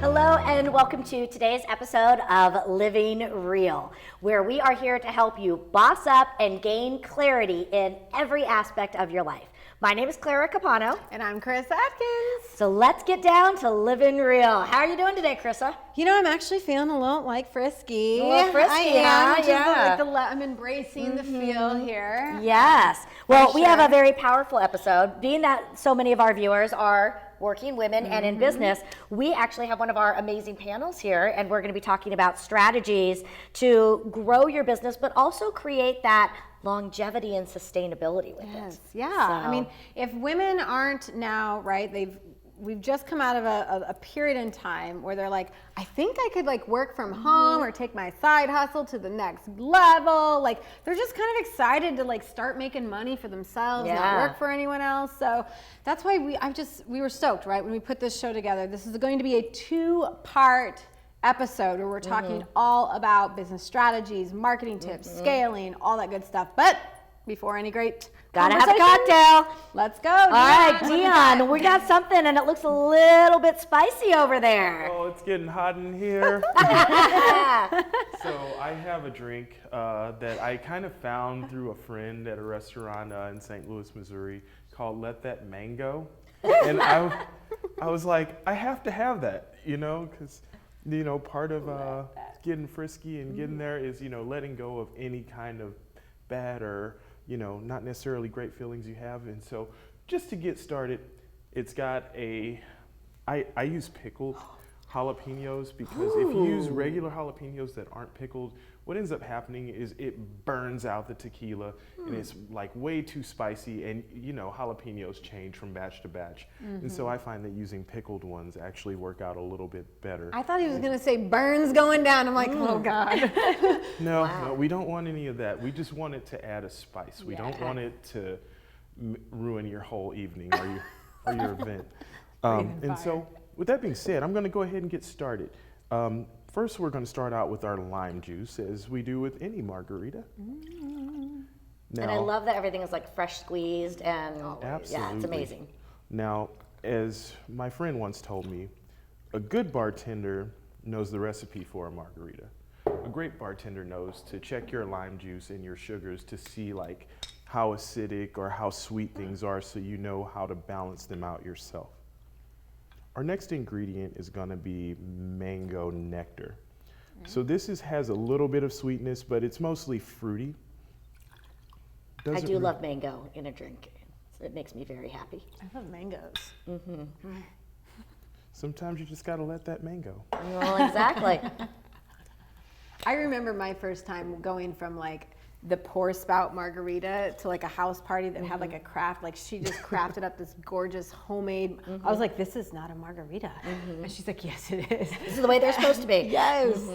Hello and welcome to today's episode of Living Real, where we are here to help you boss up and gain clarity in every aspect of your life. My name is Clara Capano. And I'm Chris Atkins. So let's get down to Living Real. How are you doing today, Chrissa? You know, I'm actually feeling a little like frisky. A little frisky, I am. huh? Yeah. I'm embracing the feel here. Yes. Well, we have a very powerful episode. Being that so many of our viewers are working women and in business, we actually have one of our amazing panels here, and we're going to be talking about strategies to grow your business, but also create that longevity and sustainability with it. Yeah. So, I mean, if women aren't now, right, we've just come out of a period in time where they're like, I think I could like work from home or take my side hustle to the next level. Like they're just kind of excited to like start making money for themselves, not work for anyone else. So that's why we were stoked, right? When we put this show together, this is going to be a 2-part episode where we're talking all about business strategies, marketing tips, scaling, all that good stuff. But before any great gotta have a cocktail. Let's go. All right, Dion, we got something and it looks a little bit spicy over there. Oh, it's getting hot in here. So I have a drink that I kind of found through a friend at a restaurant in St. Louis, Missouri called Let That Mango. And I was like, I have to have that, you know, because, you know, part of getting frisky and getting there is, you know, letting go of any kind of bad or, you know, not necessarily great feelings you have. And so just to get started, it's got I use pickled jalapenos because if you use regular jalapenos that aren't pickled, what ends up happening is it burns out the tequila and it's like way too spicy, and you know, jalapenos change from batch to batch. And so I find that using pickled ones actually work out a little bit better. I thought he was going to say burns going down. I'm like, oh God. No, we don't want any of that. We just want it to add a spice. We don't want it to ruin your whole evening or your event. And so with that being said, I'm going to go ahead and get started. First, we're going to start out with our lime juice, as we do with any margarita. Now, And I love that everything is like fresh squeezed and absolutely. yeah, it's amazing. Now, as my friend once told me, a good bartender knows the recipe for a margarita. A great bartender knows to check your lime juice and your sugars to see like how acidic or how sweet things are, so you know how to balance them out yourself. Our next ingredient is going to be mango nectar. So this has a little bit of sweetness, but it's mostly fruity. I do love mango in a drink. It makes me very happy. I love mangoes. Sometimes you just got to let that mango. Well, exactly. I remember my first time going from like the pour spout margarita to like a house party that had like a craft, like she just crafted up this gorgeous homemade. I was like, this is not a margarita. And she's like, yes, it is. This is the way they're supposed to be. Yes.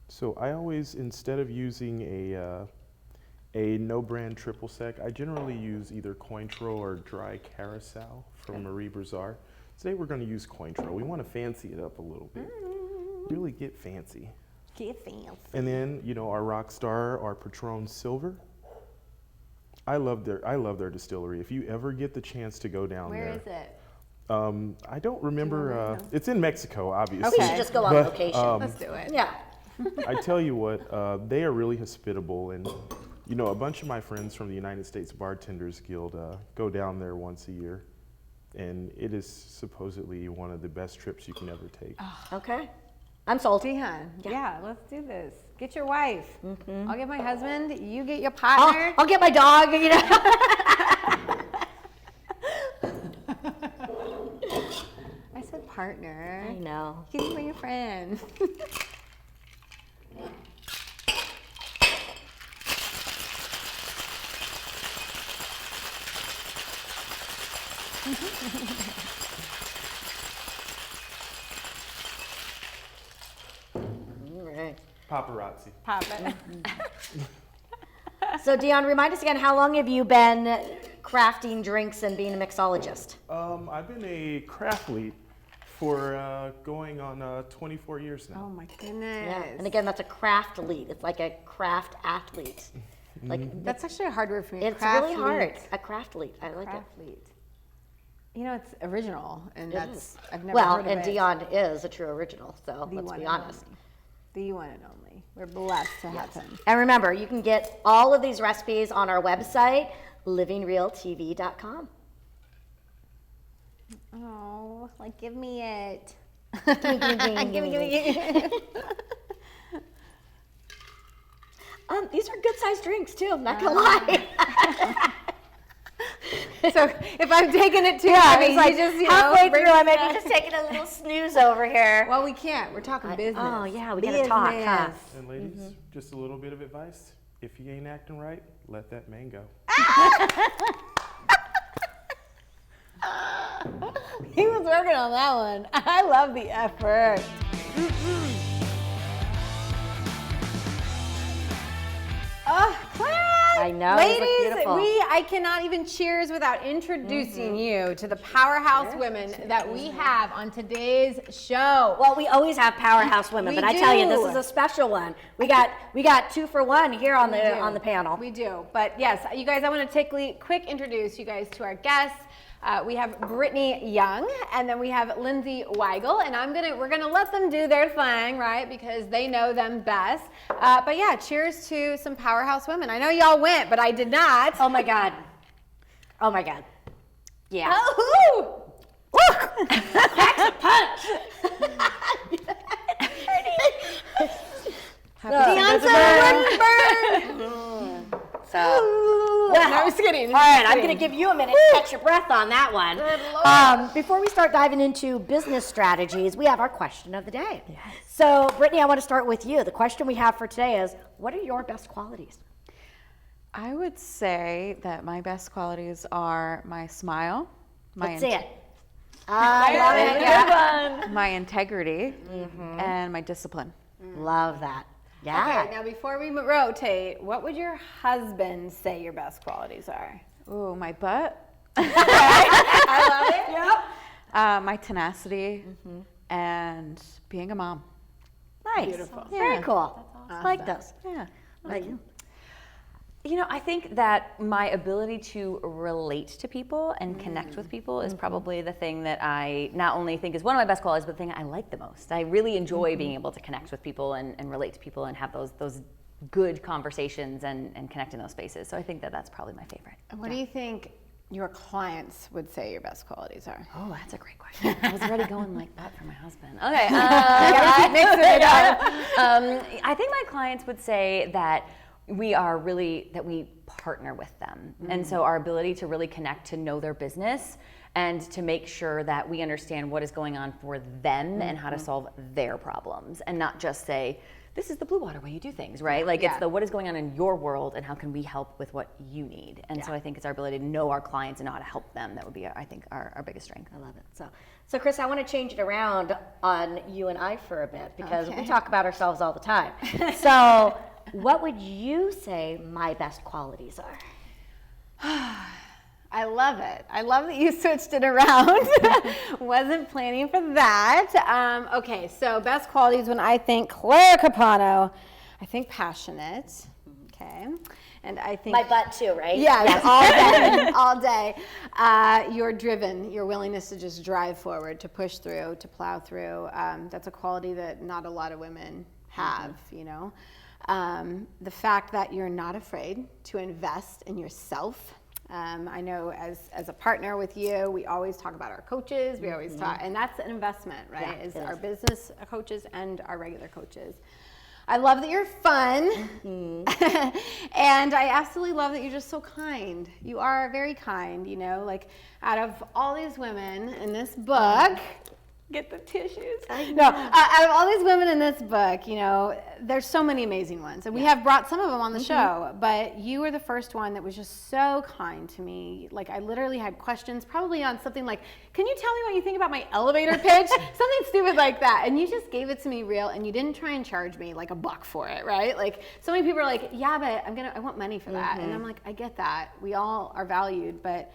So I always, instead of using a no-brand triple sec, I generally use either Cointreau or dry Carousel from Marie Brizard. Today we're going to use Cointreau. We want to fancy it up a little bit. Really get fancy. Get fancy. And then, you know, our rock star, our Patron Silver. I love their distillery. If you ever get the chance to go down there. Where is it? I don't remember. It's in Mexico, obviously. We should just go on location. Let's do it. Yeah. I tell you what, they are really hospitable, and you know, a bunch of my friends from the United States Bartenders Guild go down there once a year, and it is supposedly one of the best trips you can ever take. Okay. I'm sold. Dion, yeah, let's do this. Get your wife. I'll get my husband. You get your partner. I'll get my dog, you know. I said partner. I know. You can bring a friend. Right. Paparazzi. Pop it. So Dion, remind us again, how long have you been crafting drinks and being a mixologist? I've been a craft lead for going on 24 years now. Oh my goodness. Yeah. And again, that's a craft lead. It's like a craft athlete. Like That's actually a hard word for me. it's Craft really hard. lead. A craft lead. I like Craft it. lead. You know, it's original, and It that's is. I've never Well, heard of and it. Dion is a true original, so The let's one be and honest. only. The one and only. We're blessed to have him. And remember, you can get all of these recipes on our website, livingrealtv.com. Oh, like give me it. Give me. These are good sized drinks too, I'm not gonna lie. So if I'm taking it too, It's like you just halfway bring through, I it may back. be just taking a little snooze over here. Well, we can't. We're talking business. Oh yeah, we gotta talk, huh? And ladies, just a little bit of advice. If you ain't acting right, let that mango. He was working on that one. I love the effort. Oh, Clara! I know, these look Ladies, beautiful. I cannot even cheers without introducing you to the powerhouse women that we have on today's show. Well, we always have powerhouse women, We but I tell you, this do. is a special one. We got 2 for 1 here on the panel. We do. But yes, you guys, I want to quick introduce you guys to our guests. We have Brittany Young, and then we have Lindsey Weigel, and we're gonna let them do their thing, right? Because they know them best. But yeah, cheers to some powerhouse women. I know y'all went, but I did not. Oh my God. Oh my God. Yeah. Oh, Packs a punch. So, well, No, I was kidding. all right, I'm going to give you a minute to catch your breath on that one. Before we start diving into business strategies, we have our question of the day. Yes. So, Brittany, I want to start with you. The question we have for today is, what are your best qualities? I would say that my best qualities are my smile, Let's see it. I love it. Yeah. my integrity, and my discipline. Love that. Yeah. Okay, now before we rotate, what would your husband say your best qualities are? Ooh, my butt, I love it. Yep. my tenacity, and being a mom. Nice. Beautiful. Very Yeah. cool. I like those. Yeah. What about you? You know, I think that my ability to relate to people and connect with people is probably the thing that I not only think is one of my best qualities, but the thing I like the most. I really enjoy being able to connect with people and relate to people and have those good conversations and connect in those spaces. So I think that that's probably my favorite. What do you think your clients would say your best qualities are? Oh, that's a great question. I was already going like that for my husband. Okay. I think my clients would say that we partner with them. And so our ability to really connect, to know their business, and to make sure that we understand what is going on for them and how to solve their problems, and not just say, this is the Blue Water way you do things, right? Like it's the what is going on in your world and how can we help with what you need. And so I think it's our ability to know our clients and know how to help them. That would be, I think, our biggest strength. I love it. So Chris, I want to change it around on you and I for a bit because we talk about ourselves all the time. So what would you say my best qualities are? I love it. I love that you switched it around. Wasn't planning for that. Okay, so best qualities when I think Clara Capano, I think passionate. Okay, and I think My butt too, right? yes, all day. You're driven. Your willingness to just drive forward, to push through, to plow through. That's a quality that not a lot of women have. You know, the fact that you're not afraid to invest in yourself. I know as a partner with you, we always talk about our coaches. We always talk, and that's an investment, right? Yeah, is it our is. business coaches and our regular coaches. I love that you're fun, and I absolutely love that you're just so kind. You are very kind, you know, like out of all these women in this book, Get the tissues. No, out of all these women in this book, you know, there's so many amazing ones. And we have brought some of them on the show, but you were the first one that was just so kind to me. Like, I literally had questions, probably on something like, can you tell me what you think about my elevator pitch? Something stupid like that. And you just gave it to me real, and you didn't try and charge me like $1 for it, right? Like, so many people are like, yeah, but I want money for that. And I'm like, I get that. We all are valued, but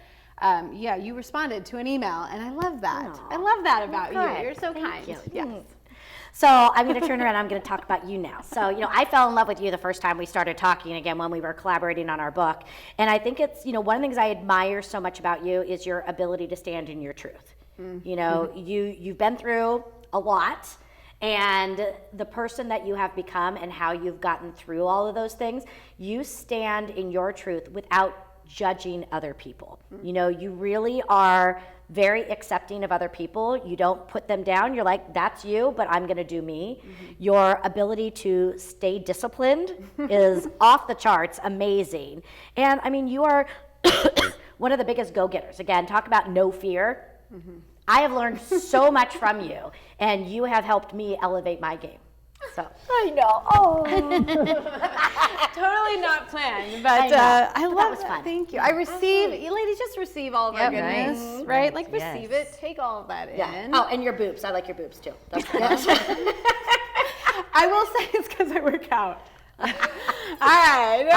yeah, you responded to an email, and I love that. Aww. I love that about Good. you. You're so Thank kind. you. Yes. So I'm going to turn around. I'm going to talk about you now. So, you know, I fell in love with you the first time we started talking again when we were collaborating on our book. And I think it's, you know, one of the things I admire so much about you is your ability to stand in your truth. You know, you've been through a lot, and the person that you have become and how you've gotten through all of those things, you stand in your truth without judging other people. You know, you really are very accepting of other people. You don't put them down. You're like, that's you, but I'm going to do me. Your ability to stay disciplined is off the charts, amazing. And I mean, you are one of the biggest go-getters. Again, talk about no fear. I have learned so much from you, and you have helped me elevate my game. So I know. Oh, Totally not planned, but I love that was that. fun. Thank you. I receive, you ladies, just receive all of our goodness, nice. right? Like, Yes. receive it, take all of that in. Oh, and your boobs. I like your boobs too. That's good. I will say it's because I work out. All right.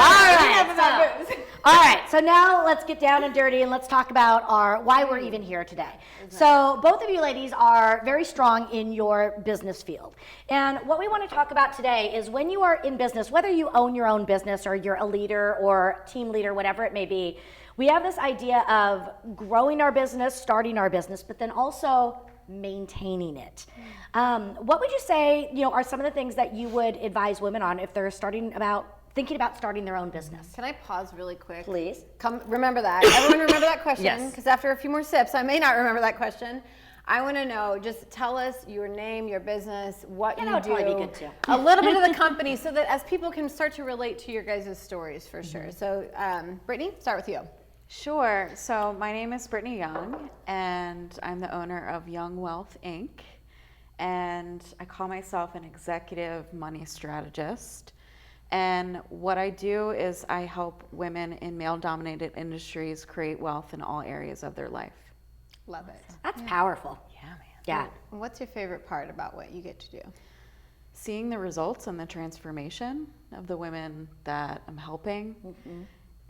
All right, so now let's get down and dirty and let's talk about why we're even here today. So both of you ladies are very strong in your business field. And what we want to talk about today is when you are in business, whether you own your own business or you're a leader or team leader, whatever it may be, we have this idea of growing our business, starting our business, but then also maintaining it. What would you say, you know, are some of the things that you would advise women on if they're thinking about starting their own business? Can I pause really quick? Please. Remember that. Everyone remember that question? Yes. Because after a few more sips, I may not remember that question. I want to know, just tell us your name, your business, what you that would do. probably be good too. A little bit of the company so that as people can start to relate to your guys' stories for sure. So, Brittany, start with you. Sure. So my name is Brittany Young, and I'm the owner of Young Wealth Inc. And I call myself an executive money strategist. And what I do is I help women in male-dominated industries create wealth in all areas of their life. Love it. That's powerful. Yeah, man. Yeah. What's your favorite part about what you get to do? Seeing the results and the transformation of the women that I'm helping.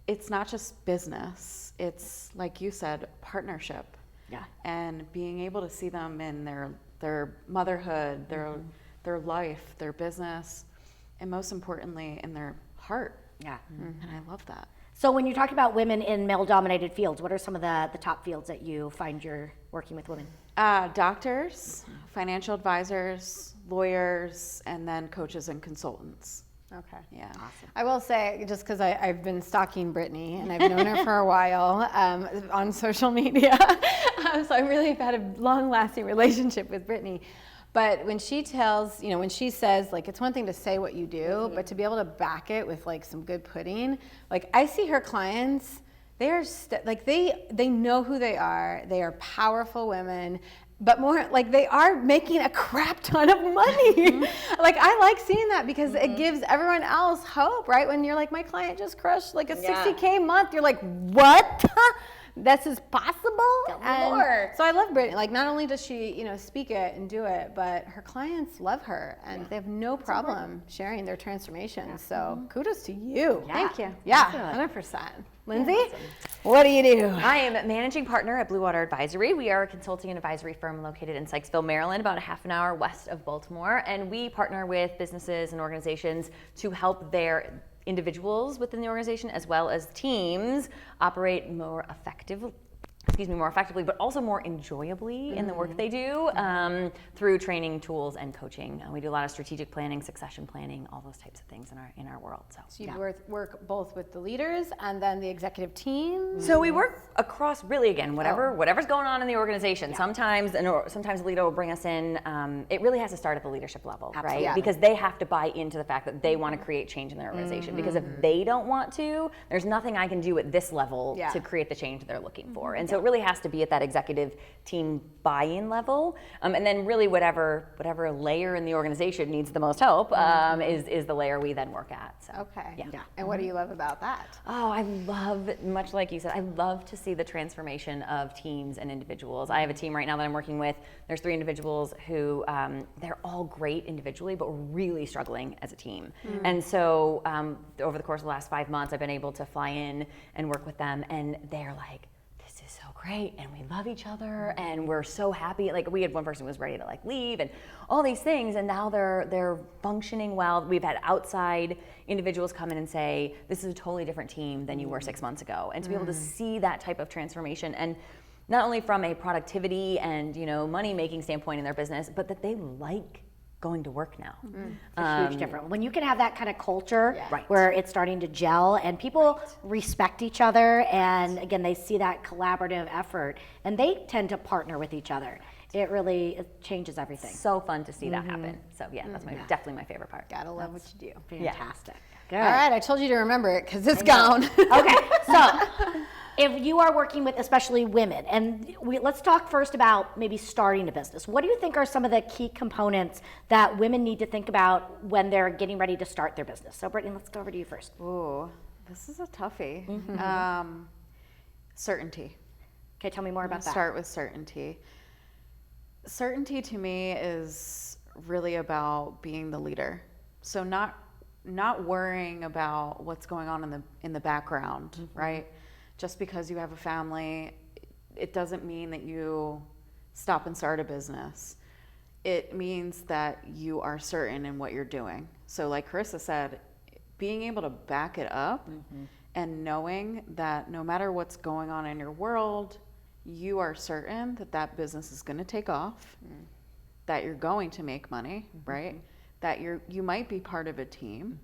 It's not just business. It's, like you said, partnership. Yeah. And being able to see them in their motherhood, their life, their business, and most importantly, in their heart. Yeah. And I love that. So when you're talking about women in male-dominated fields, what are some of the top fields that you find you're working with women? Doctors, financial advisors, lawyers, and then coaches and consultants. Okay. Yeah. Awesome. I will say, just because I've been stalking Brittany and I've known her for a while on social media, so I really have had a long-lasting relationship with Brittany. But when she tells, you know, when she says, like, it's one thing to say what you do, but to be able to back it with like some good pudding, like I see her clients, they are like they know who they are. They are powerful women. But more like they are making a crap ton of money. Like I like seeing that because it gives everyone else hope, right? When you're like, my client just crushed like a $60K month, you're like, what? This is possible? And more. so I love Brittany. Like not only does she, you know, speak it and do it, but her clients love her and they have no problem sharing their transformation. So kudos to you. Yeah. Thank you. Yeah, Definitely. 100%. Lindsay, what do you do? I am managing partner at Blue Water Advisory. We are a consulting and advisory firm located in Sykesville, Maryland, about a half an hour west of Baltimore. And we partner with businesses and organizations to help their individuals within the organization as well as teams operate more effectively, but also more enjoyably in the work they do through training, tools, and coaching. We do a lot of strategic planning, succession planning, all those types of things in our world. So you work both with the leaders and then the executive team? So we work across really, again, whatever's going on in the organization. Sometimes a leader will bring us in. It really has to start at the leadership level, right? Yeah. Because they have to buy into the fact that they want to create change in their organization. Because if they don't want to, there's nothing I can do at this level to create the change they're looking for. And so it really has to be at that executive team buy-in level. And then really whatever layer in the organization needs the most help is the layer we then work at. So, Okay. Yeah. And what do you love about that? Oh, I love, much like you said, I love to see the transformation of teams and individuals. I have a team right now that I'm working with. There's 3 individuals who, they're all great individually, but we're really struggling as a team. And so over the course of the last 5 months, I've been able to fly in and work with them, and they're like, this is so great, and we love each other, and we're so happy. Like, we had one person who was ready to like leave and all these things, and now they're functioning well. We've had outside individuals come in and say, this is a totally different team than you were 6 months ago. And to be able to see that type of transformation, and not only from a productivity and money making standpoint in their business, but that they like going to work now. It's a huge difference. When you can have that kind of culture Right. where it's starting to gel and people respect each other, and again, they see that collaborative effort and they tend to partner with each other. It changes everything. So fun to see that happen. So yeah, that's definitely my favorite part. Gotta love what you do. Fantastic. Good. All right, I told you to remember it because it's gone. Okay, so if you are working with especially women, and let's talk first about maybe starting a business. What do you think are some of the key components that women need to think about when they're getting ready to start their business? So Brittany, let's go over to you first. Ooh, this is a toughie. Certainty. Okay, tell me more about that. Start with certainty. Certainty to me is really about being the leader. So not worrying about what's going on in the background, right? Just because you have a family, it doesn't mean that you stop and start a business. It means that you are certain in what you're doing. So like Carissa said, being able to back it up and knowing that no matter what's going on in your world, you are certain that that business is going to take off, that you're going to make money, right? That you might be part of a team,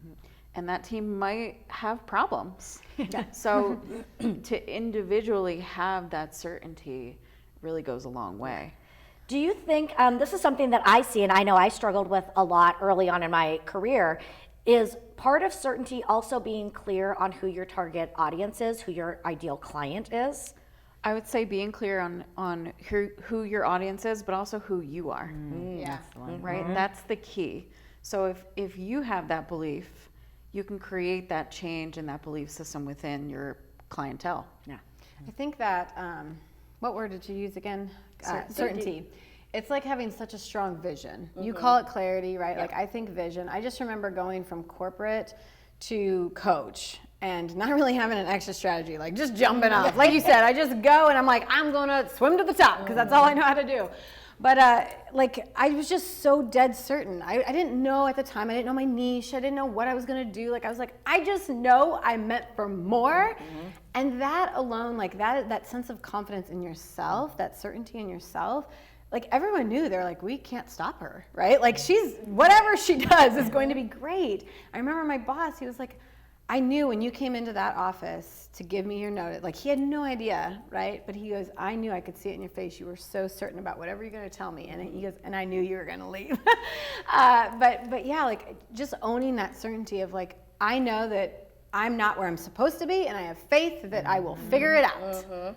and that team might have problems. So to individually have that certainty really goes a long way. Do you think, this is something that I see, and I know I struggled with a lot early on in my career, is part of certainty also being clear on who your target audience is, who your ideal client is? I would say being clear on who your audience is, but also who you are, Yeah. right? That's the key. So if you have that belief, you can create that change and that belief system within your clientele. Yeah. I think that, what word did you use again? Certainty. It's like having such a strong vision. You call it clarity, right? Like I think vision. I just remember going from corporate to coach and not really having an extra strategy, like just jumping off. Like you said, I just go and I'm like, I'm gonna swim to the top because that's all I know how to do. But like I was just so dead certain. I didn't know at the time, I didn't know my niche, I didn't know what I was gonna do. Like I was like, I just know I'm meant for more. And that alone, like that sense of confidence in yourself, that certainty in yourself, like everyone knew, they're like, we can't stop her, right? Like whatever she does is going to be great. I remember my boss, he was like, I knew when you came into that office to give me your notice, like he had no idea, right? But he goes, I knew, I could see it in your face. You were so certain about whatever you're going to tell me. And he goes, and I knew you were going to leave. But yeah, like just owning that certainty of like, I know that I'm not where I'm supposed to be, and I have faith that I will figure it out.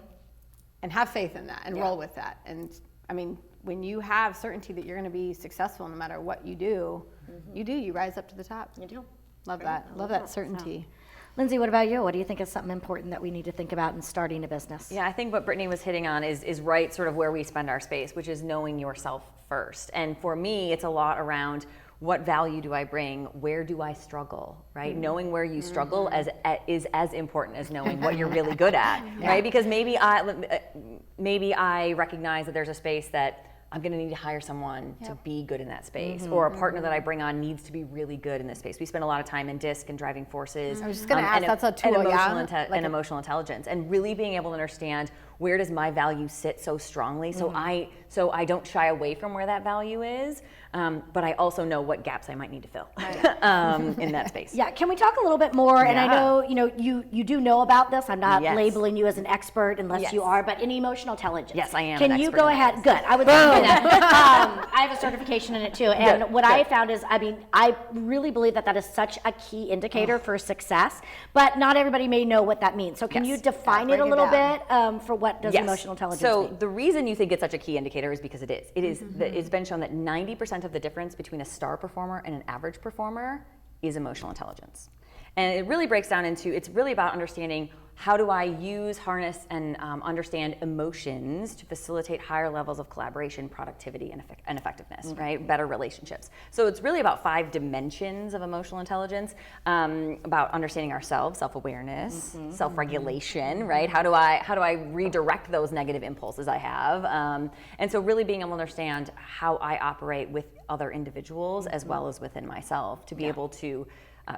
And have faith in that and roll with that. And I mean, when you have certainty that you're going to be successful no matter what you do, you rise up to the top. You do. Love that. Love that certainty. Lindsay, what about you? What do you think is something important that we need to think about in starting a business? Yeah, I think what Brittany was hitting on is right sort of where we spend our space, which is knowing yourself first. And for me, it's a lot around what value do I bring? Where do I struggle, right? Knowing where you struggle is as important as knowing what you're really good at, right? Because maybe I recognize that there's a space that I'm going to need to hire someone to be good in that space, or a partner that I bring on needs to be really good in this space. We spend a lot of time in DISC and driving forces. I was just going to ask, that's a tool, and emotional intelligence, and really being able to understand where does my value sit so strongly, so I don't shy away from where that value is, but I also know what gaps I might need to fill in that space. Yeah, can we talk a little bit more? And I know you do know about this. I'm not Yes. labeling you as an expert unless you are, but in emotional intelligence. Yes, I am Can an you expert go in ahead? that. Good. I would say that. I have a certification in it too, and what I found is, I mean, I really believe that is such a key indicator for success. But not everybody may know what that means. So can you define it a little bit for what what does emotional intelligence So mean? the reason you think it's such a key indicator is because it is. It's been shown that 90% of the difference between a star performer and an average performer is emotional intelligence. And it really breaks down into, it's really about understanding how do I use, harness, and understand emotions to facilitate higher levels of collaboration, productivity, and effectiveness, right? Better relationships. So it's really about 5 dimensions of emotional intelligence, about understanding ourselves, self-awareness, self-regulation, right? How do I redirect those negative impulses I have? And so really being able to understand how I operate with other individuals as well as within myself to be able to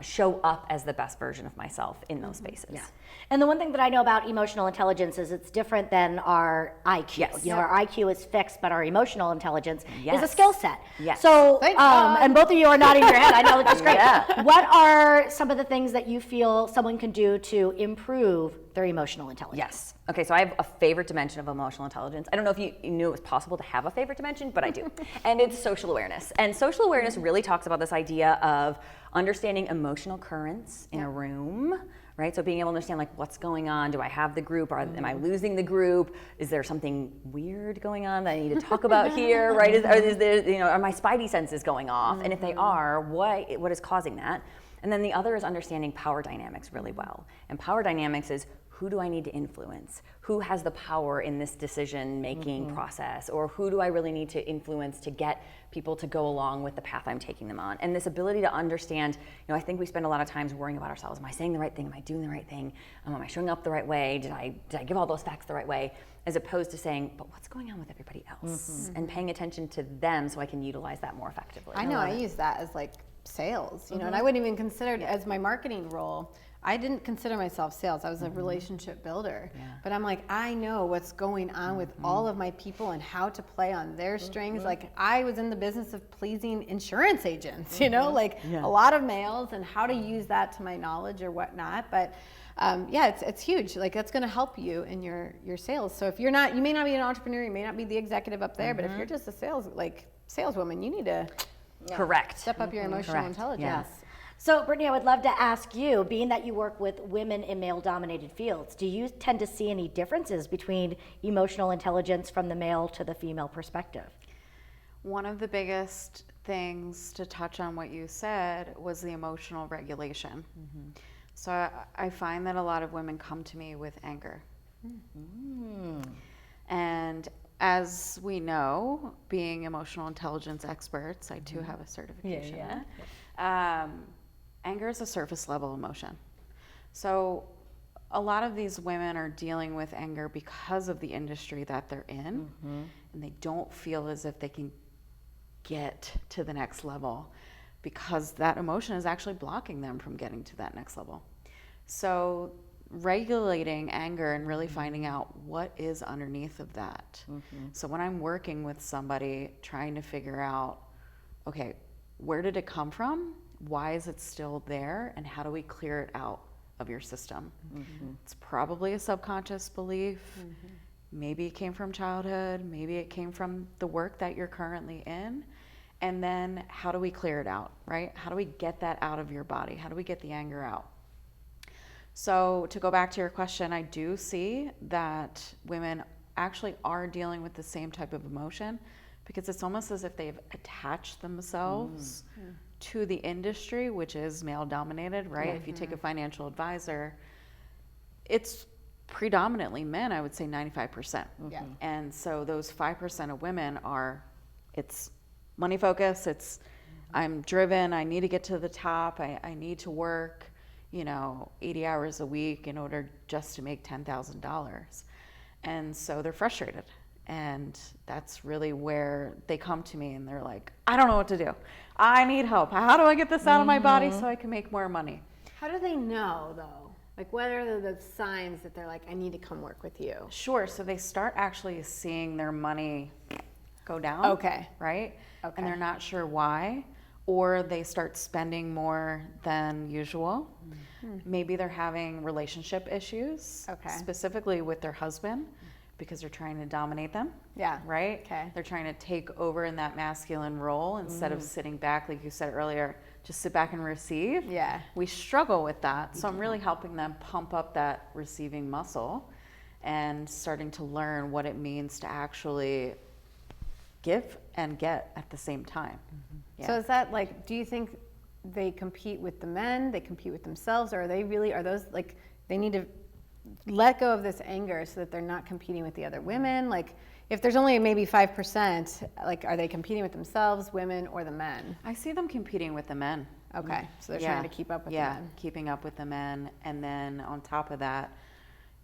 show up as the best version of myself in those spaces. Yeah. And the one thing that I know about emotional intelligence is it's different than our IQ. Yes. You know, our IQ is fixed, but our emotional intelligence is a Yes. skill set. Yes. So, Thank God. and both of you are nodding your head. I know, which is great. Yeah. What are some of the things that you feel someone can do to improve their emotional intelligence? Yes. Okay, so I have a favorite dimension of emotional intelligence. I don't know if you knew it was possible to have a favorite dimension, but I do. And it's social awareness. And social awareness really talks about this idea of understanding emotional currents in a room, right? So being able to understand like what's going on. Do I have the group? Am I losing the group? Is there something weird going on that I need to talk about here, right? Is there, you know, are my spidey senses going off? And if they are, what is causing that? And then the other is understanding power dynamics really well. And power dynamics is, who do I need to influence? Who has the power in this decision-making process? Or who do I really need to influence to get people to go along with the path I'm taking them on? And this ability to understand, you know, I think we spend a lot of times worrying about ourselves. Am I saying the right thing? Am I doing the right thing? Am I showing up the right way? Did I give all those facts the right way? As opposed to saying, but what's going on with everybody else? And paying attention to them so I can utilize that more effectively. I know, I use that as like sales, you know, and I wouldn't even consider it as my marketing role. I didn't consider myself sales. I was a relationship builder. But I'm like, I know what's going on with all of my people and how to play on their strings. Like I was in the business of pleasing insurance agents, you know, like a lot of males, and how to use that to my knowledge or whatnot. But yeah, it's huge. Like that's going to help you in your sales. So if you're not, you may not be an entrepreneur, you may not be the executive up there, but if you're just a saleswoman, you need to Correct. step up your emotional intelligence. Yes. So, Brittany, I would love to ask you, being that you work with women in male-dominated fields, do you tend to see any differences between emotional intelligence from the male to the female perspective? One of the biggest things to touch on what you said was the emotional regulation. So I find that a lot of women come to me with anger. And as we know, being emotional intelligence experts, I too have a certification. Anger is a surface level emotion. So a lot of these women are dealing with anger because of the industry that they're in, and they don't feel as if they can get to the next level because that emotion is actually blocking them from getting to that next level. So regulating anger and really finding out what is underneath of that. So when I'm working with somebody trying to figure out, okay, where did it come from? Why is it still there? And how do we clear it out of your system? It's probably a subconscious belief. Maybe it came from childhood. Maybe it came from the work that you're currently in. And then how do we clear it out, right? How do we get that out of your body? How do we get the anger out? So to go back to your question, I do see that women actually are dealing with the same type of emotion because it's almost as if they've attached themselves to the industry, which is male dominated, right? If you take a financial advisor, it's predominantly men, I would say 95%. And so those 5% of women it's money focused, it's I'm driven, I need to get to the top, I need to work, 80 hours a week in order just to make $10,000. And so they're frustrated. And that's really where they come to me and they're like, I don't know what to do. I need help. How do I get this out of my body so I can make more money? How do they know though? Like what are the signs that they're like, I need to come work with you? Sure. So they start actually seeing their money go down. Okay. Right? Okay. And they're not sure why. Or they start spending more than usual. Maybe they're having relationship issues, specifically with their husband, because they're trying to dominate them. Yeah. Right? Okay. They're trying to take over in that masculine role instead of sitting back, like you said earlier, just sit back and receive. Yeah. We struggle with that. So I'm really helping them pump up that receiving muscle. and starting to learn what it means to actually give and get at the same time. Yeah. So is that like, do you think they compete with the men, they compete with themselves, or are those like, they need to let go of this anger so that they're not competing with the other women? Like, if there's only maybe 5%, like, are they competing with themselves, women, or the men? I see them competing with the men. Okay, so they're trying to keep up with the men. Keeping up with the men. And then on top of that,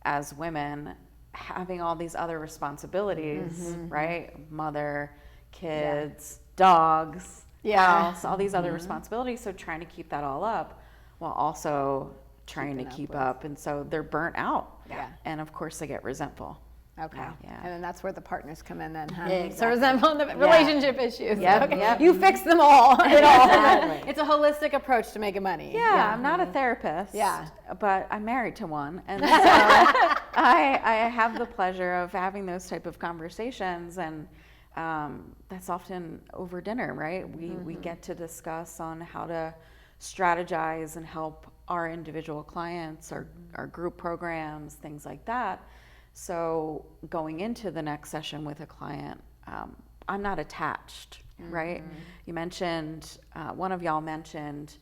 as women, having all these other responsibilities, right? Mother, kids, dogs, house, all these other responsibilities. So trying to keep that all up while also trying to keep up. And so they're burnt out. Yeah. And of course they get resentful. Okay. Yeah. And then that's where the partners come in then, huh? Exactly. So resemble the relationship issues. Yep, Okay. yep. You fix them all. Exactly. It's a holistic approach to making money. Yeah, I'm not a therapist. Yeah. But I'm married to one. And so I have the pleasure of having those type of conversations, and that's often over dinner, right? We get to discuss on how to strategize and help our individual clients, our group programs, things like that. So going into the next session with a client, I'm not attached, right? You mentioned, one of y'all mentioned,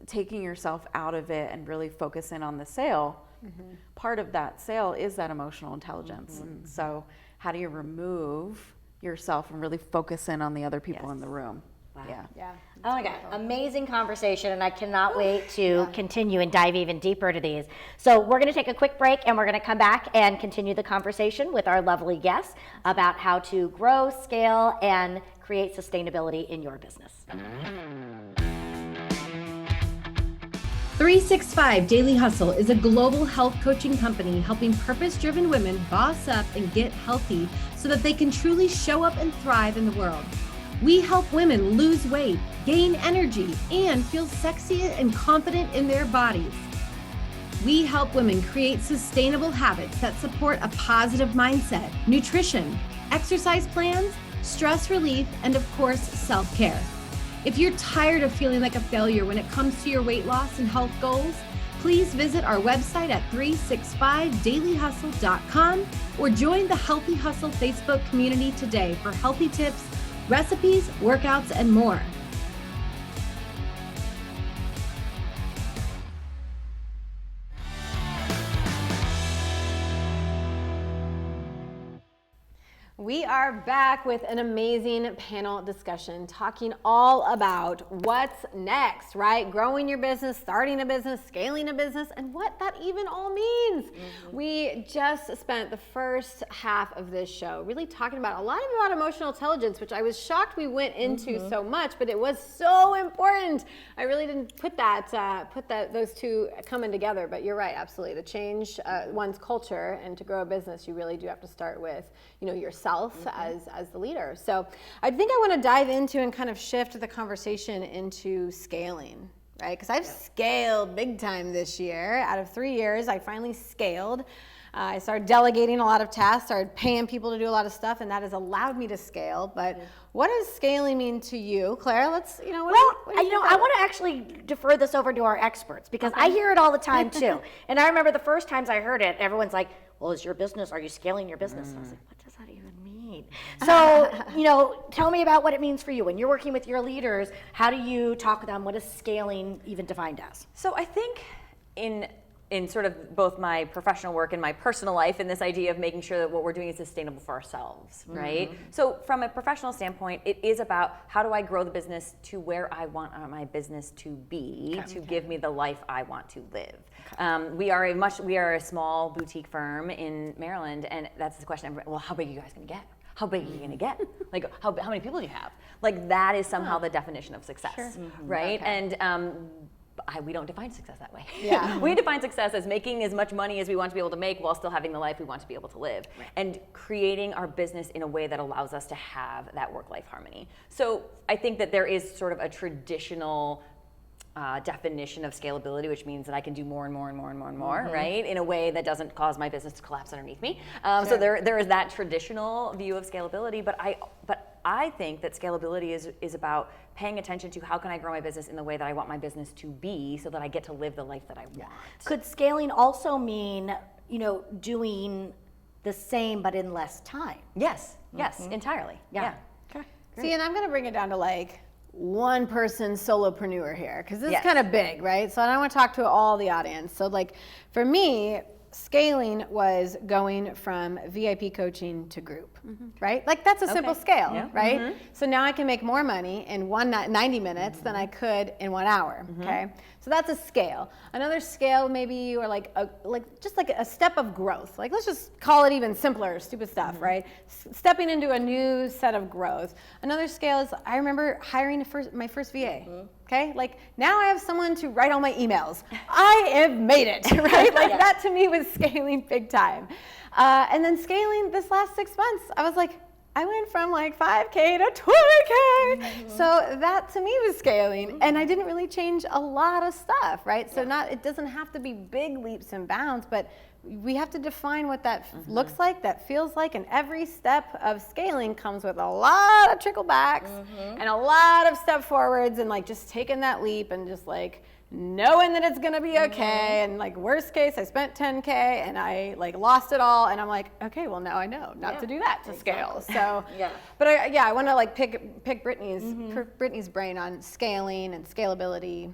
taking yourself out of it and really focusing on the sale. Part of that sale is that emotional intelligence. And so how do you remove yourself and really focus in on the other people in the room? Wow. Yeah. Oh my God, amazing conversation, and I cannot wait to continue and dive even deeper to these. So we're going to take a quick break, and we're going to come back and continue the conversation with our lovely guests about how to grow, scale, and create sustainability in your business. 365 Daily Hustle is a global health coaching company helping purpose-driven women boss up and get healthy so that they can truly show up and thrive in the world. We help women lose weight, gain energy, and feel sexy and confident in their bodies. We help women create sustainable habits that support a positive mindset, nutrition, exercise plans, stress relief, and of course, self-care. If you're tired of feeling like a failure when it comes to your weight loss and health goals, please visit our website at 365dailyhustle.com or join the Healthy Hustle Facebook community today for healthy tips, recipes, workouts, and more. We are back with an amazing panel discussion talking all about what's next, right? Growing your business, starting a business, scaling a business, and what that even all means. We just spent the first half of this show really talking about a lot about emotional intelligence, which I was shocked we went into so much, but it was so important. I really didn't put those two coming together, but you're right, absolutely. To change one's culture and to grow a business, you really do have to start with, yourself as the leader. So I think I want to dive into and kind of shift the conversation into scaling, right? Because I've scaled big time this year. Out of 3 years, I finally scaled. I started delegating a lot of tasks, started paying people to do a lot of stuff, and that has allowed me to scale. But what does scaling mean to you, Claire? Let's, I want to actually defer this over to our experts because I hear it all the time too. And I remember the first times I heard it, everyone's like, well, are you scaling your business? And I was like, what does that even mean? So, tell me about what it means for you. When you're working with your leaders, how do you talk with them? What is scaling even defined as? So I think in sort of both my professional work and my personal life, and this idea of making sure that what we're doing is sustainable for ourselves, right? So from a professional standpoint, it is about how do I grow the business to where I want my business to be, to give me the life I want to live. We are a small boutique firm in Maryland, and that's the question. Well, how big are you guys going to get? How big are you going to get? Like, how many people do you have? Like, that is somehow the definition of success, right? Okay. And we don't define success that way. Yeah. We define success as making as much money as we want to be able to make while still having the life we want to be able to live, and creating our business in a way that allows us to have that work-life harmony. So I think that there is sort of a traditional definition of scalability, which means that I can do more and more and more and more and more, right? In a way that doesn't cause my business to collapse underneath me. So there is that traditional view of scalability, but I think that scalability is about paying attention to how can I grow my business in the way that I want my business to be so that I get to live the life that I want. Could scaling also mean doing the same but in less time. Yes, entirely. Yeah. Okay. See, and I'm going to bring it down to like one person solopreneur here, because this Yes. is kind of big, right? So I want to talk to all the audience. So like for me, scaling was going from VIP coaching to group, right? Like that's a simple scale, right? So now I can make more money in 90 minutes than I could in 1 hour, okay? So that's a scale. Another scale maybe you are like just like a step of growth. Like let's just call it even simpler, stupid stuff, right? Stepping into a new set of growth. Another scale is I remember hiring my first VA. Okay, like now I have someone to write all my emails. I have made it, right? Like that to me was scaling big time. And then scaling this last 6 months, I was like, I went from like 5K to 20K. So that to me was scaling, and I didn't really change a lot of stuff, right? So it doesn't have to be big leaps and bounds, but we have to define what that looks like, that feels like, and every step of scaling comes with a lot of trickle backs and a lot of step forwards, and like just taking that leap and just like knowing that it's gonna be okay. And like worst case, I spent 10K and I like lost it all, and I'm like, okay, well now I know not to do that to scale. So but I want to like pick Brittany's brain on scaling and scalability.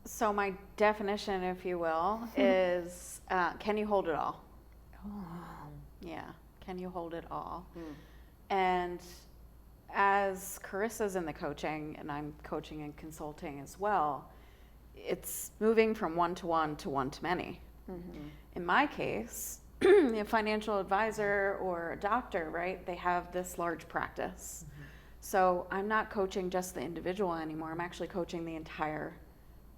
So my definition, if you will, is can you hold it all? Yeah, can you hold it all? And as Carissa's in the coaching, and I'm coaching and consulting as well, it's moving from one-to-one to one-to-many. In my case, a financial advisor or a doctor, right, they have this large practice. So I'm not coaching just the individual anymore. I'm actually coaching the entire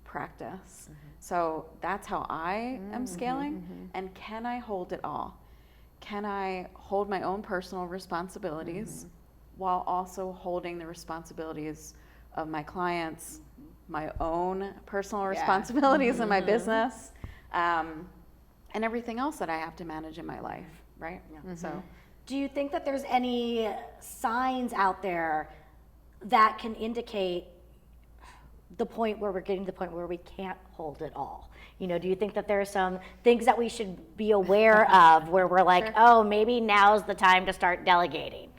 practice. So that's how I am scaling. And can I hold it all? Can I hold my own personal responsibilities while also holding the responsibilities of my clients, my own personal responsibilities in my business, and everything else that I have to manage in my life, right? So Do you think that there's any signs out there that can indicate the point where we're getting to the point where we can't hold it all? Do you think that there are some things that we should be aware of where we're like, oh, maybe now's the time to start delegating?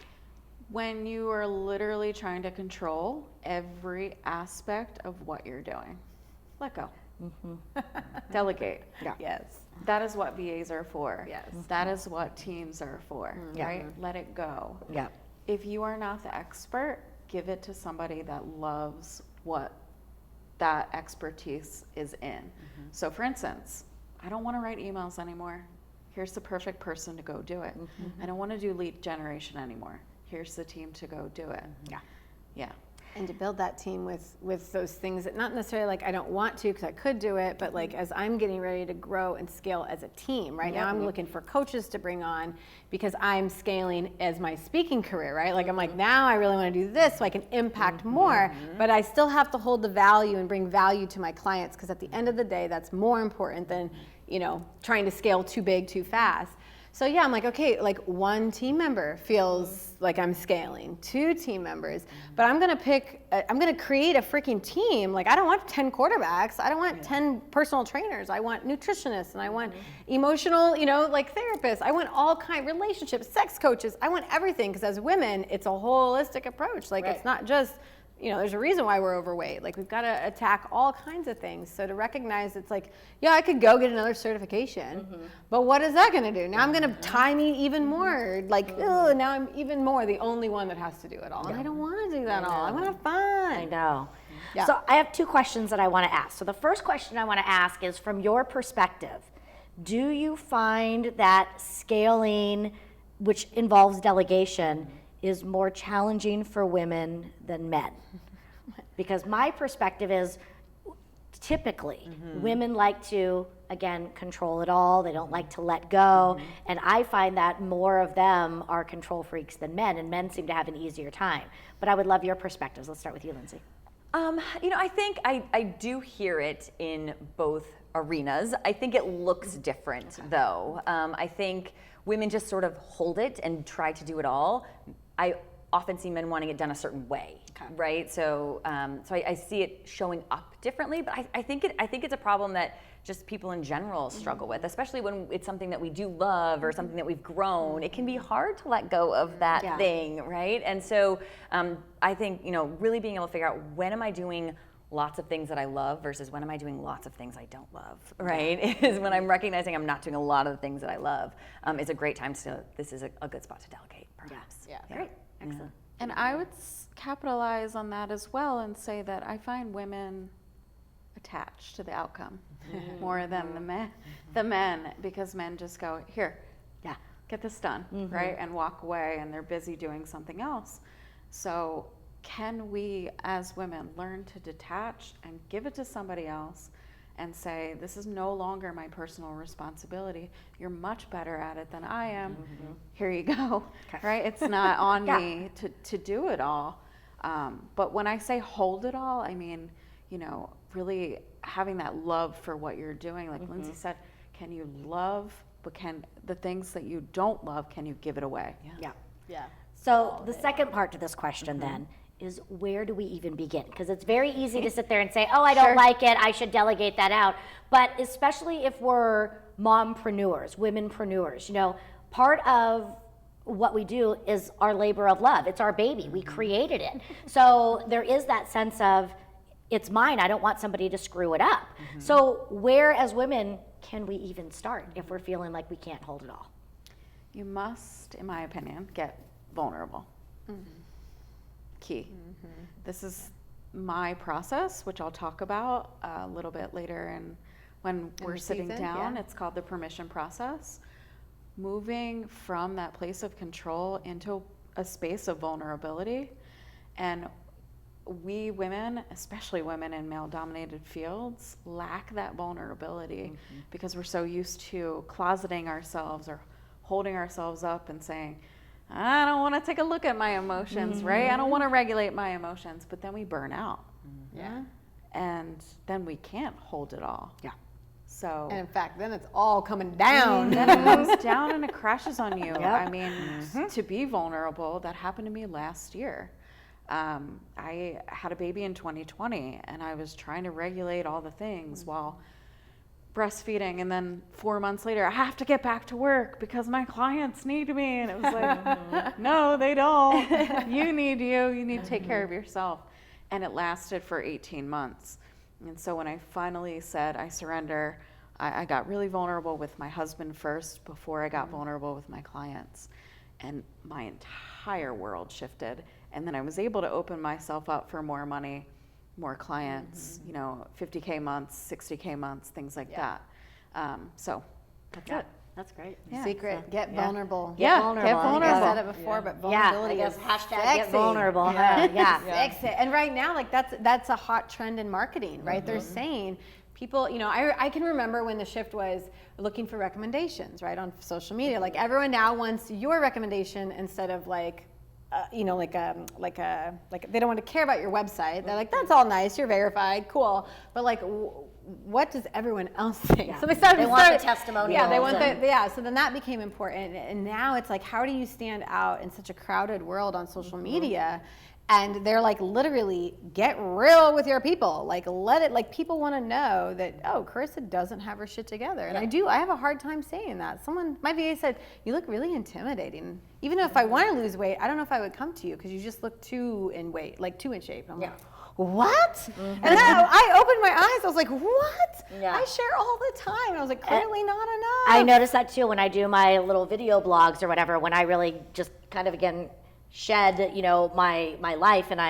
when you are literally trying to control every aspect of what you're doing, let go. Delegate. Yes. That is what VAs are for. Yes. That is what teams are for, right? Let it go. Yeah. If you are not the expert, give it to somebody that loves what that expertise is in. So for instance, I don't want to write emails anymore. Here's the perfect person to go do it. I don't want to do lead generation anymore. Here's the team to go do it. Yeah. Yeah. And to build that team with those things that not necessarily like I don't want to because I could do it, but like as I'm getting ready to grow and scale as a team, right now I'm looking for coaches to bring on because I'm scaling as my speaking career, right? Like I'm like, now I really want to do this so I can impact more, but I still have to hold the value and bring value to my clients because at the end of the day, that's more important than, you know, trying to scale too big, too fast. So yeah, I'm like, okay, like one team member feels like I'm scaling, 2 team members, but I'm gonna create a freaking team. Like I don't want 10 quarterbacks. I don't want 10 personal trainers. I want nutritionists and I want emotional, you know, like therapists. I want all kind relationships, sex coaches. I want everything because as women, it's a holistic approach. Like it's not just, you know, there's a reason why we're overweight. Like we've got to attack all kinds of things. So to recognize it's like, yeah, I could go get another certification, but what is that going to do? Now I'm going to tie me even more. Like, now I'm even more the only one that has to do it all. And I don't want to do that all. I want to have fun. I know. Yeah. So I have 2 questions that I want to ask. So the first question I want to ask is from your perspective, do you find that scaling, which involves delegation, is more challenging for women than men? Because my perspective is typically women like to, again, control it all. They don't like to let go. And I find that more of them are control freaks than men, and men seem to have an easier time. But I would love your perspectives. Let's start with you, Lindsey. You know, I think I do hear it in both arenas. I think it looks different, though. I think women just sort of hold it and try to do it all. I often see men wanting it done a certain way, right? So, I see it showing up differently, but I think it's a problem that just people in general struggle with, especially when it's something that we do love or something that we've grown. It can be hard to let go of that thing, right? And so, I think, really being able to figure out, when am I doing lots of things that I love versus when am I doing lots of things I don't love, right? Is when I'm recognizing I'm not doing a lot of the things that I love. It's a great time this is a good spot to delegate, perhaps. Yeah. Great. Excellent. And I would capitalize on that as well and say that I find women attached to the outcome more than the men, because men just go, here, get this done, right? And walk away, and they're busy doing something else. So can we as women learn to detach and give it to somebody else and say, this is no longer my personal responsibility. You're much better at it than I am. Here you go, right? It's not on me to do it all. But when I say hold it all, I mean, really having that love for what you're doing. Like Lindsey said, can you love, but can the things that you don't love, can you give it away? Yeah. So the second part to this question then is, where do we even begin? Because it's very easy to sit there and say, oh, I don't like it, I should delegate that out. But especially if we're mompreneurs, womenpreneurs, part of what we do is our labor of love. It's our baby. We created it. So there is that sense of, it's mine. I don't want somebody to screw it up. So where, as women, can we even start if we're feeling like we can't hold it all? You must, in my opinion, get vulnerable. Key. This is my process, which I'll talk about a little bit later, and when we're sitting down, it's called the permission process. Moving from that place of control into a space of vulnerability. And we women, especially women in male-dominated fields, lack that vulnerability because we're so used to closeting ourselves or holding ourselves up and saying, I don't want to take a look at my emotions, right? I don't want to regulate my emotions, but then we burn out. And then we can't hold it all. So, and in fact, then it's all coming down. Then it comes down and it crashes on you. I mean, to be vulnerable, that happened to me last year. I had a baby in 2020, and I was trying to regulate all the things while breastfeeding, and then 4 months later, I have to get back to work because my clients need me. And it was like, no, they don't. You need to take care of yourself. And it lasted for 18 months. And so when I finally said, I surrender, I got really vulnerable with my husband first before I got vulnerable with my clients. And my entire world shifted. And then I was able to open myself up for more money, more clients, 50K months, 60K months, things like that. So that's it. That's great. Secret, get vulnerable. Get I said it before, but vulnerability is hashtag sexy. get vulnerable. Fix it. And right now, like that's a hot trend in marketing, right? They're saying people, I can remember when the shift was looking for recommendations, right, on social media. Like everyone now wants your recommendation instead of like they don't want to care about your website. They're like, that's all nice, you're verified, cool, but like, what does everyone else think? So they want the testimonials. Yeah, they want so then that became important, and now it's like, how do you stand out in such a crowded world on social media? And they're like, literally, get real with your people. Like, people want to know that, oh, Carissa doesn't have her shit together. And I have a hard time saying that. My VA said, you look really intimidating. Even if I want to lose weight, I don't know if I would come to you because you just look too in shape. I'm like, what? And then I opened my eyes. I was like, what? I share all the time. And I was like, clearly not enough. I notice that too when I do my little video blogs or whatever, when I really just kind of, again, shed, my life, and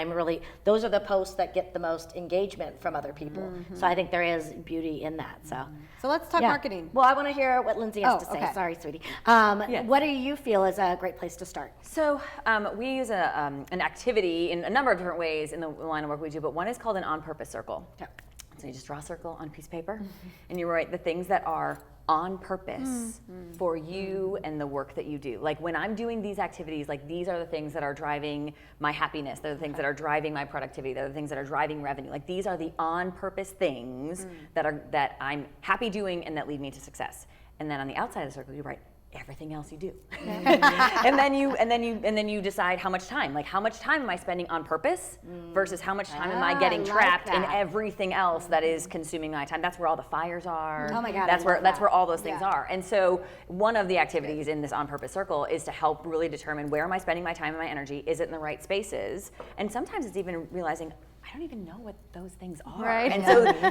those are the posts that get the most engagement from other people. So I think there is beauty in that. So let's talk marketing. Well, I want to hear what Lindsey has to say. Okay. Sorry, sweetie. What do you feel is a great place to start? So we use an activity in a number of different ways in the line of work we do, but one is called an on-purpose circle. Okay. So you just draw a circle on a piece of paper, and you write the things that are on purpose for you and the work that you do. Like when I'm doing these activities, like these are the things that are driving my happiness. They're the things that are driving my productivity. They're the things that are driving revenue. Like these are the on purpose things that I'm happy doing and that lead me to success. And then on the outside of the circle, you write everything else you do. and then you decide how much time. Like, how much time am I spending on purpose versus how much time am I getting trapped in everything else that is consuming my time? That's where all the fires are. Oh my God, That's where all those things Yeah. are. And so one of the activities in this on purpose circle is to help really determine where am I spending my time and my energy? Is it in the right spaces? And sometimes it's even realizing I don't even know what those things are. Right. And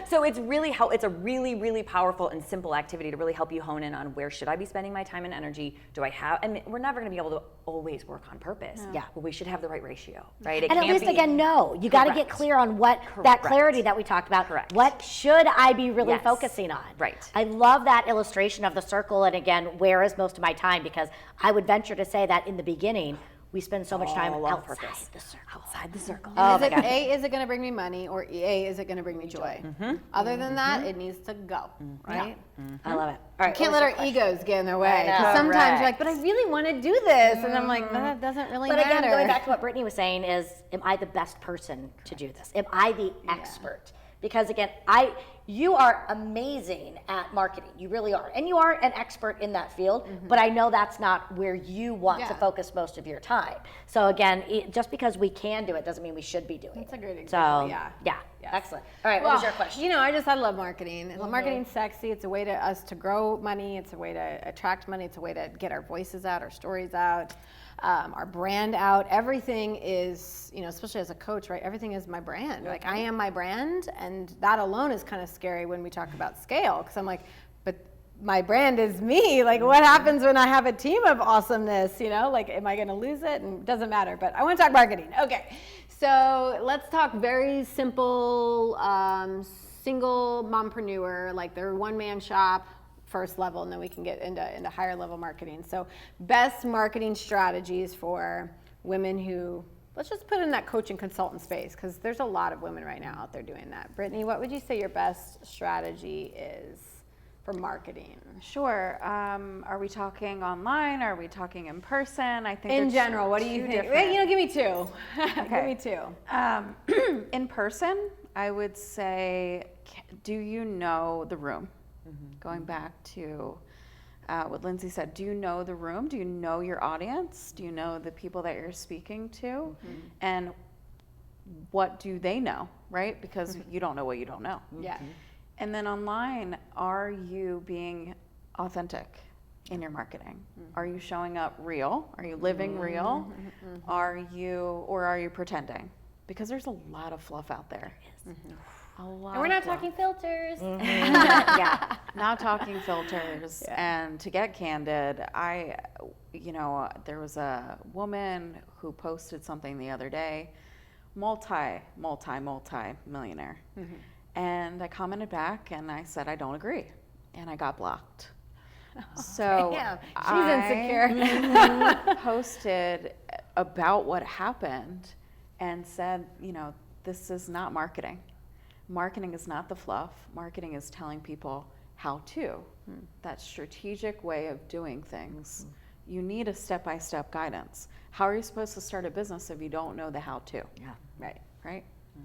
so it's really it's a really, really powerful and simple activity to really help you hone in on where should I be spending my time and energy? Do I have, and we're never going to be able to always work on purpose. Yeah. But we should have the right ratio, right? It And at can't least be- again, no, you got to get Correct. clear on what that clarity that we talked about. Correct. What should I be really Yes. focusing on? Right. I love that illustration of the circle. And again, where is most of my time? Because I would venture to say that in the beginning, we spend so much time All on outside purpose. the circle. Outside the circle. Oh Is my it God. A, is it going to bring me money, or A, is it going to bring me joy? Other than that, it needs to go, right? I love it. All right, Can't what let was our your question? egos get in their way. know. Because sometimes Correct. you're like, but I really want to do this. And I'm like, but that doesn't really But matter. again, going back to what Brittany was saying is, am I the best person to do this? Am I the expert? Because again, you are amazing at marketing. You really are. And you are an expert in that field, but I know that's not where you want to Yeah. focus most of your time. So again, just because we can do it doesn't mean we should be doing it. That's a great So, example, yeah. Yes. Excellent. All right, what was your question? You know, I love marketing. Marketing's sexy. It's a way to us to grow money. It's a way to attract money. It's a way to get our voices out, our stories out, our brand out. Everything is, you know, especially as a coach, right? Everything is my brand. Like, I am my brand, and that alone is kind of scary when we talk about scale, because I'm like, but my brand is me. Like, what happens when I have a team of awesomeness? You know, like, am I going to lose it? And it doesn't matter. But I want to talk marketing. Okay, so let's talk very simple, single mompreneur, like their one-man shop, first level, and then we can get into higher level marketing. So best marketing strategies for women who, let's just put in that coach and consultant space, because there's a lot of women right now out there doing that. Brittany, what would you say your best strategy is for marketing? Sure. Are we talking online? Are we talking in person? I think In they're general, what do you two think? different- You know, give me two. Give me two. In person, I would say, do you know the room? Going back to what Lindsey said, do you know the room? Do you know your audience? Do you know the people that you're speaking to? And what do they know, right? Because you don't know what you don't know. Yeah. And then online, are you being authentic in your marketing? Are you showing up real? Are you living real? Are you pretending? Because there's a lot of fluff out there. A lot. And we're not of fluff. talking filters. Yeah. Not talking filters. And to get candid, there was a woman who posted something the other day, multi-millionaire. And I commented back and I said, I don't agree. And I got blocked. So Damn, she's I insecure. posted about what happened and said, this is not marketing. Marketing is not the fluff. Marketing is telling people how to. That strategic way of doing things. You need a step-by-step guidance. How are you supposed to start a business if you don't know the how-to? Yeah. Right?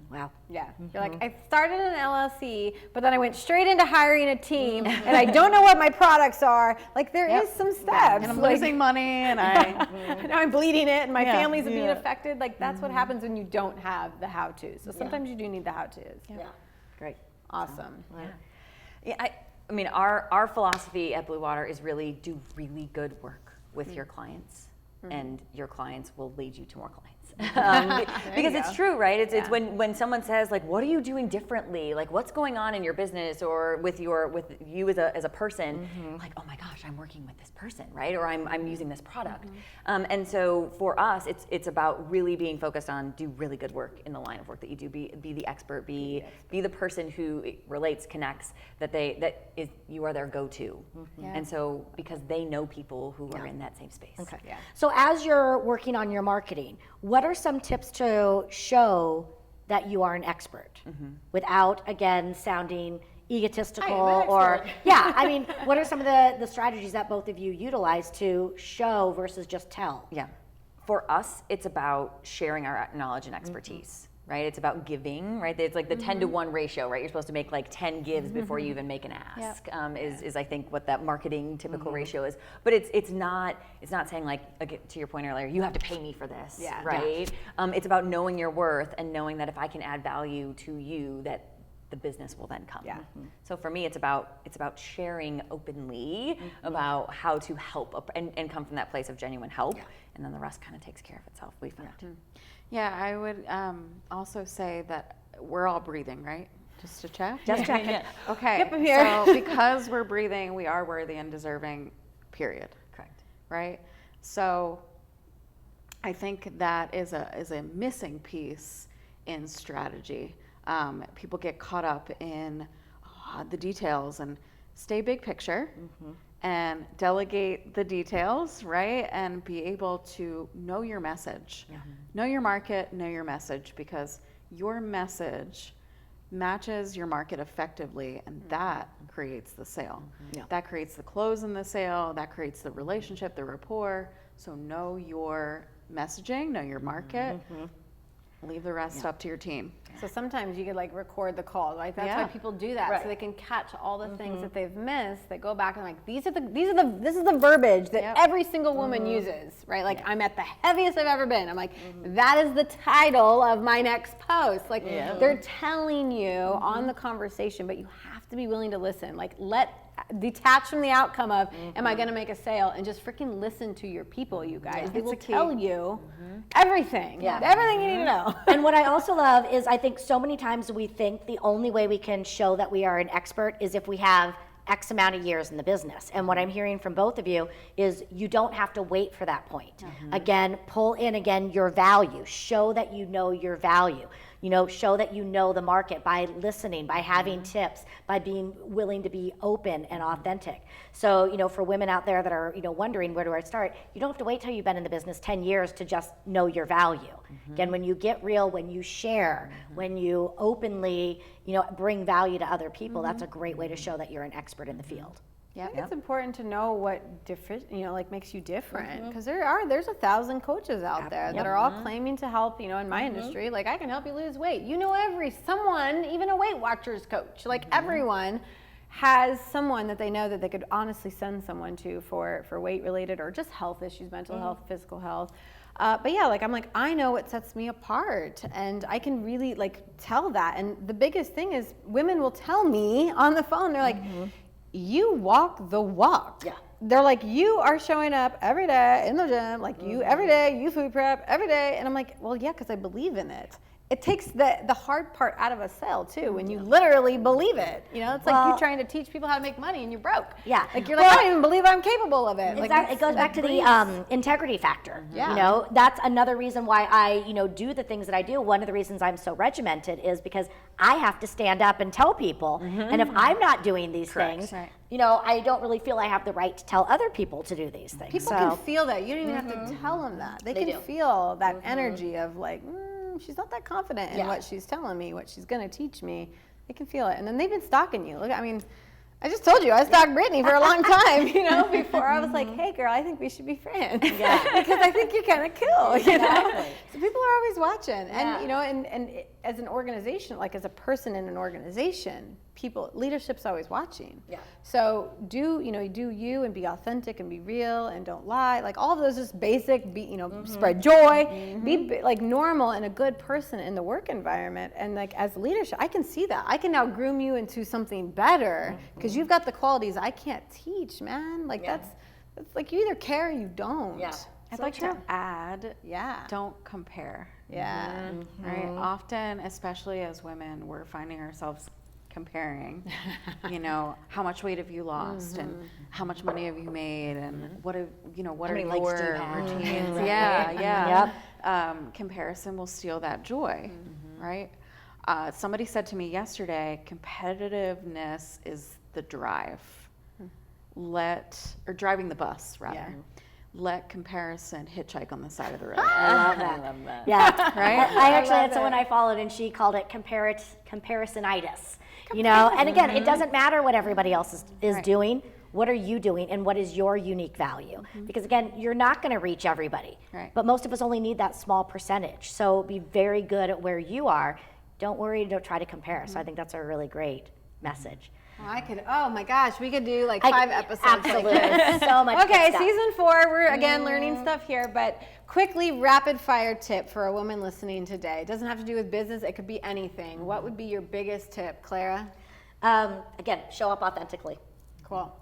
Wow. Yeah. You're like, I started an LLC, but then I went straight into hiring a team, and I don't know what my products are. Like, there is some steps. And I'm like, losing money, and I. now I'm bleeding it, and my Yeah. family's being affected. Like, that's what happens when you don't have the how-tos. So sometimes you do need the how-tos. Yeah. Great. Awesome. Yeah, I mean, our philosophy at Blue Water is really do really good work with your clients, and your clients will lead you to more clients. Because it's true, right? It's when someone says, like, what are you doing differently? Like, what's going on in your business or with you as a person? Like, oh my gosh, I'm working with this person, right? Or I'm using this product. And so for us, it's about really being focused on do really good work in the line of work that you do. Be the expert. Be the person who relates, connects. You are their go-to. And so because they know people who are in that same space. Okay. Yeah. So as you're working on your marketing, what are some tips to show that you are an expert without, again, sounding egotistical or I mean, what are some of the strategies that both of you utilize to show versus just tell? Yeah. For us, it's about sharing our knowledge and expertise. right? It's about giving, right? It's like the 10-to-1 ratio, right? You're supposed to make like 10 gives before you even make an ask. Is I think what that marketing typical ratio is. But it's not saying like, to your point earlier, you have to pay me for this, right? It's about knowing your worth and knowing that if I can add value to you, that the business will then come. So for me, it's about sharing openly about how to help and come from that place of genuine help, and then the rest kind of takes care of itself. We found. Yeah, I would also say that we're all breathing, right? Just to check. Just checking. Okay. Yep, I'm here. So because we're breathing, we are worthy and deserving. Period. Correct. Right. So I think that is a missing piece in strategy. People get caught up in the details, and stay big picture and delegate the details, right? And be able to know your message, know your market, know your message, because your message matches your market effectively, and that creates the sale. That creates the close in the sale, that creates the relationship, the rapport. So know your messaging, know your market. Leave the rest up to your team. So sometimes you could like record the call, right? That's why people do that, so they can catch all the things that they've missed. They go back and like, this is the verbiage that every single woman uses, right? Like, I'm at the heaviest I've ever been. I'm like, that is the title of my next post. Like, they're telling you on the conversation, but you have to be willing to listen. Like, detach from the outcome of, am I going to make a sale, and just freaking listen to your people, you guys. They will tell you everything, everything you need to know. And what I also love is, I think so many times we think the only way we can show that we are an expert is if we have X amount of years in the business. And what I'm hearing from both of you is you don't have to wait for that point. Again, pull in your value. Show that you know your value. Show that you know the market by listening, by having tips, by being willing to be open and authentic. So, for women out there that are, wondering where do I start, you don't have to wait till you've been in the business 10 years to just know your value. Again, when you get real, when you share, when you openly, bring value to other people, that's a great way to show that you're an expert in the field. I think it's important to know what different, makes you different, because there's 1,000 coaches out there that are all claiming to help, in my industry. Like, I can help you lose weight. Someone, even a Weight Watchers coach, like everyone has someone that they know that they could honestly send someone to for weight related or just health issues, mental health, physical health. But yeah, I'm like, I know what sets me apart, and I can really tell that. And the biggest thing is, women will tell me on the phone, they're like, you walk the walk. They're like, you are showing up every day in the gym, you every day, you food prep every day. And I'm like, well, yeah, because I believe in it. It takes the hard part out of a sale too, when you literally believe it. It's like you trying to teach people how to make money and you're broke. Like, you're like, I don't even believe I'm capable of it. It goes back to the integrity factor. That's another reason why I, do the things that I do. One of the reasons I'm so regimented is because I have to stand up and tell people. And if I'm not doing these things, I don't really feel I have the right to tell other people to do these things. People can feel that. You don't even have to tell them that. They can feel that energy of she's not that confident in what she's telling me, what she's going to teach me. They can feel it. And then they've been stalking you. Look, I just told you, I stalked Brittany for a long time, before I was like, hey girl, I think we should be friends. Because I think you're kind of cool, So people are always watching. And, and as an organization, as a person in an organization, leadership's always watching. So do you and be authentic and be real and don't lie. All of those just basic, spread joy, be normal and a good person in the work environment. And as leadership, I can see that. I can now groom you into something better because you've got the qualities I can't teach, man. That's you either care or you don't. I'd like to add, don't compare. Right? Often, especially as women, we're finding ourselves comparing, how much weight have you lost and how much money have you made and what are your routines? Comparison will steal that joy, right? Somebody said to me yesterday, competitiveness is the drive. Driving the bus, rather. Let comparison hitchhike on the side of the road. I love that. Yeah, right. I actually had someone I followed, and she called it comparisonitis. And again, it doesn't matter what everybody else is doing. what are you doing and what is your unique value? Because again, you're not going to reach everybody, Right. but most of us only need that small percentage. So be very good at where you are. Don't worry, don't try to compare. So I think that's a really great message. Oh my gosh, we could do like 5 episodes Absolutely. like this. So much Okay, good stuff. season 4, we're again learning stuff here, but quickly, rapid fire tip for a woman listening today. It doesn't have to do with business, it could be anything. What would be your biggest tip, Clara? Again, show up authentically. Cool.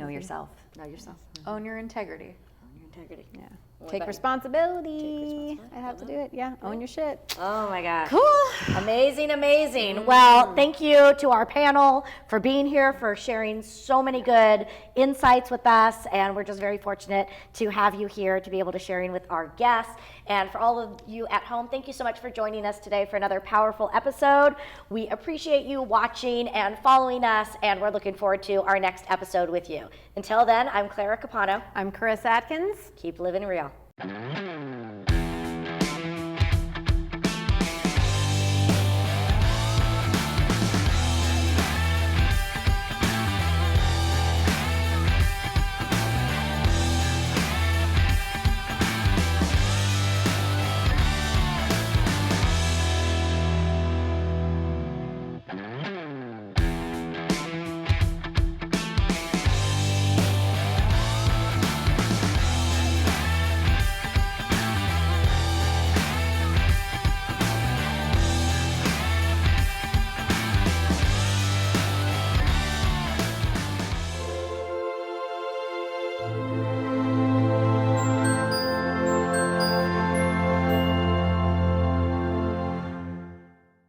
Know yourself. Know yourself. Own your integrity. Your integrity. Yeah. What Take about you? responsibility. I have to do it. Yeah. Own your shit. Oh my gosh. Cool. Amazing, amazing. Well, thank you to our panel for being here, for sharing so many good insights with us. And we're just very fortunate to have you here to be able to sharing with our guests. And for all of you at home, thank you so much for joining us today for another powerful episode. We appreciate you watching and following us, and we're looking forward to our next episode with you. Until then, I'm Clara Capano. I'm Carissa Atkins. Keep living real.